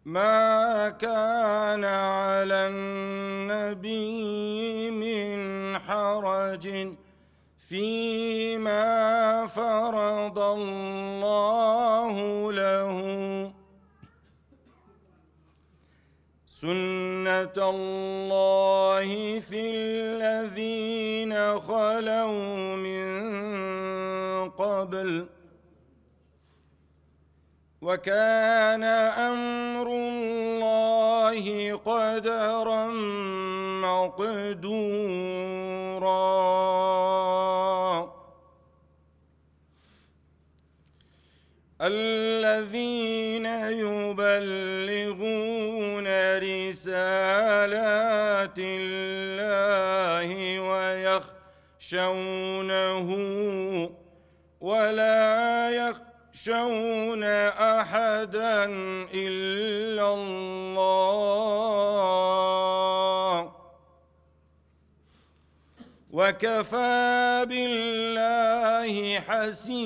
ما كان على النبي من حرج فيما فرض الله له، سنة الله في الذين خلوا من قبل، وكان أمر الله قدرا مقدورا. الذين يبلغون رسالات الله ويخشونه ولا يخشون أحدا إلا الله، وكفى بالله حسيبا.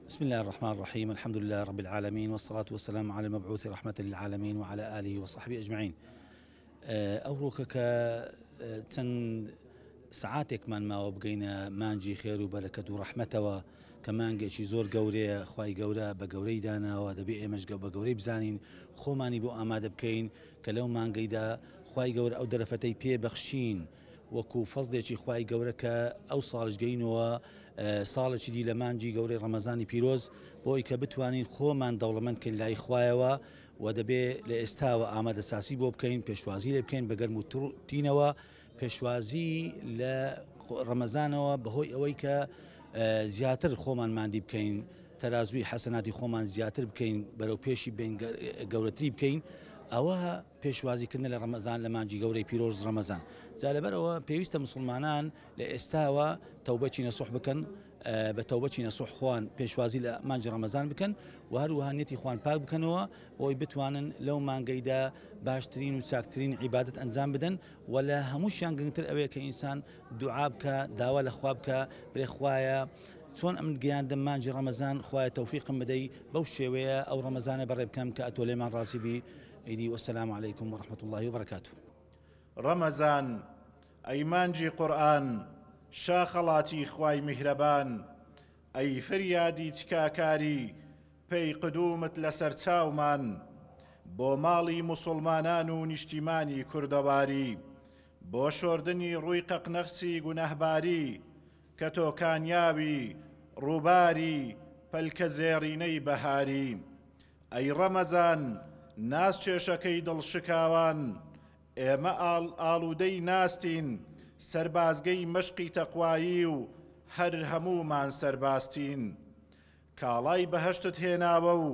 بسم الله الرحمن الرحيم، الحمد لله رب العالمين، والصلاة والسلام على المبعوث رحمة للعالمين وعلى آله وصحبه أجمعين. ئەوڕۆکە چەند سعاتێکمان ماوە بگەینە مانجی خێر و بەرەکەت و ڕەحمەتەوە کە مانگێکی زۆر گەورەیە، خوای گەورە بە گەورەی داناوە، دەبێ ئێمەش بە گەورەی بزانین، خۆمانی بۆ ئامادە بکەین کە لەو مانگەیدا خوای گەورە ئەو دەرەفەتەی پێبەخشین وەکو فەزلێکی خوای گەورە کە ئەو ساڵش گەینەوە ساڵێکی دی لە مانجی گەورەی ڕەمەزانی پیرۆز، بۆی کە بتوانین خۆمان دەوڵەمەند بکەین لای خوایەوە و دەبێ لە ئێستاوە ئامادەساسی بۆ بکەین، پێشوازی لێ بکەین بە گەرم و تینەوە، پێشوازی لە ڕەمەزانەوە بەهۆی ئەوەی کە زیاتر خۆمان مادی بکەین، تەرازوی حەسەناتی خۆمان زیاتر بکەین، بەرەو پێشی گەورەتری بکەین. ئەوە پێشوازیکردن لە ڕەمەزان لە مانجی گەورەی پیرۆز ڕەمەزان. جا لەبەرەوە پێویستە مسلمانان لە ئێستاوە تەوبەچی نەسوح بکەن، بە تەوبەچی نەسوح خوان پێشوازی لە مانجی ڕەمەزان بکەن و هەروەها نێتی خوان پاک بکەنەوە بۆی بتوانن لەو مانگەیدا باشترین و چاکترین عیبادەت ئەنجام بدەن و لە هەمووشیان گرنگتر ئەوەیە کە ئینسان دوعا بکە، داوا لە خوا بکە، بڵێ خوایە چۆن ئەم گەیاندەم مانجی ڕەمەزان، خوایە تەوفیقم بدەی بەو شێوەیە ئەو ڕەمەزانە بەڕێ بکەم کە ئەتۆ لێمان ڕازی بی. ئیدی وەسەلام عەلەیکم وەڕەحمەتوڵڵاهی وبەرەکاتوه. ڕەمەزان ئەی مانجی قورئان، شاخەڵاتی خوای میهرەبان، ئەی فریادی تکاکاری پێی قدومت لەسەر چاومان، بۆ ماڵی موسڵمانان و نیشتیمانی کوردەواری، بۆ شۆردنی ڕووی قەقنەخچی گونەهباری، کە تۆ کانیاوی ڕووباری پەلکە زێڕینەی بەهاری. ئەی ڕەمەزان ناز چێشەکەی دڵشکاوان، ئێمە ئاڵوودەی ناستین، سەربازگەی مەشقی تەقوایی و هەر هەموومان سەرباستین، کاڵای بەهەشتت هێناوە و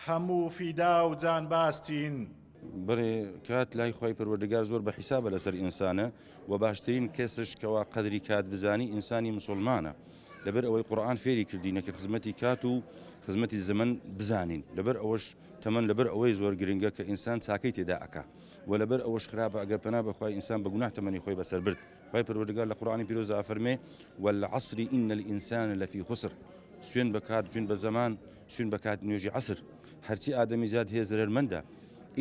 هەموو فیدا و جان باستین. بڕێ کات لای خۆی پەروەردگار زۆر بە حیسابە لەسەر ئینسانە و باشترین کەسش کەوا قەدری کات بزانی ئینسانی مسلمانە، لەبەر ئەوەی قورئان فێری کردینە کە خزمەتی کات و خزمەتی زەمن بزانین، لەبەر ئەوەش تەمەن لەبەر ئەوەی زۆر گرنگە کە ئینسان چاکەی تێدا ئەکا و لەبەر ئەوەش خراپە ئەگەر پەنا بەخوای ئینسان بە گوناه تەمەنی خۆی بەسەر برد. خی پەروەردگار لە قورئانی پیرۆزە ئەفەرمێ والعصر إن الإنسان لفي خسر، سوێن بە کات سوێن بە زەمان سوێن بە کات نوێژی عەسر، هەرچی ئادەمی زاد هەیە زەرەرمەندە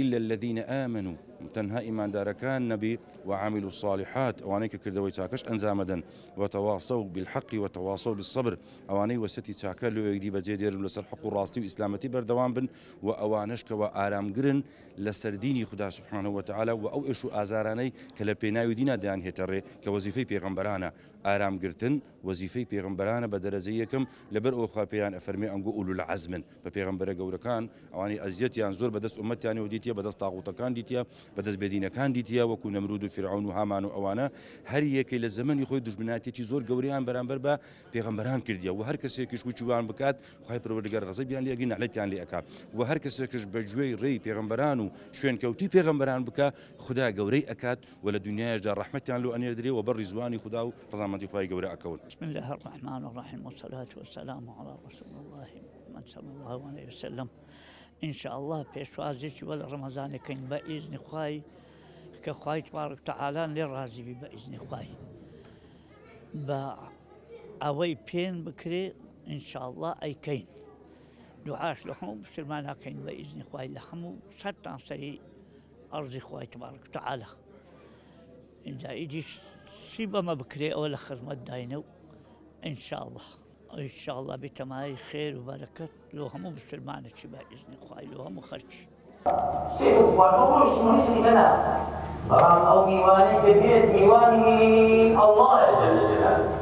إلا الذين آمنوا، تەنها ئیماندارەکان نەبی وعاملوا الصالحات، ئەوانەی کە کردەوەی چاکەش ئەنجامەدەن، وتواصوا بالحق وتواصوا بالصبر، ئەوانەی وەسەتی چاکە لە یەکدی بەجێ دێرن لەسەر حق و ڕاستی و ئیسلامەتی بەردەوام بن و ئەوانەش کەوە ئارامگرن لەسەر دینی خدا سبحانه وتعالى و ئەو ئێش و ئازارانەی کە لە پێناوی دینا دەیان هێتەڕێ کە وەزیفەی پێغەمبەرانە. ئارامگرتن وەزیفەی پێغەمبەرانە بە دەرەجەی یەکەم، لەبەر ئەوە خوا پێیان ئەفەرمێ ئەنگۆ ئولو العەزمن، بە پێغەمبەرە گەورەکان ئەوانەی ئەزیەتیان زۆر بەدەست ئومەتیانی و دیتیە، بەدەست تاغوتەکان دیتیە، بەدەست بێدینەکان دیتیە، وەکو نەمرود و فرعون و هامان و ئەوانە، هەر یەکەی لە زەمەنی خۆی دوژمنایەتێکی زۆر گەورەیان بەرامبەر بە پێغەمبەران کردیە و هەر کەسێکیش وچوان بکات خوای پەروەردگار غەزەبیان لێ ئەگەی نەعلەتیان لێ ئەکات و هەر کەسێکیش بە گوێی ڕێی پێغەمبەران و شوێنکەوتی پێغەمبەران بکە خدا گەورەی ئەکات و لە دنیایشدا ڕەحمەتیان لێ ئەنێردرێ و بە ڕیزوانی خدا و ڕەزامەندی خوای گەورە ئەکەون. بسم الله الرحمن الرحيم والصلاة والسلام على رسول الله محمد صلى الله عليه وسلم. إن شاء الله پێشوازێکی وەل ڕەمەزانەکەین بە ئیزنی خوای کە خوای تبارک وتعالى لێ ڕازی بی بە ئیزنی خوای، بە ئەوەی پێن بکرێ إن شاء الله ئەیکەین. دوعاش لهم بسلمانا كاين بإذن خوي لهم ستان سري أرض خوي تبارك وتعالى إذا يجي سيبا ما بكري أول خدمة داينو إن شاء الله إن شاء الله بتماي خير وبركة لو هم بسلمانا بإذن خوي لو هم خرج شيء وقالوا مش لنا أو ميواني جديد ميواني الله جل جلاله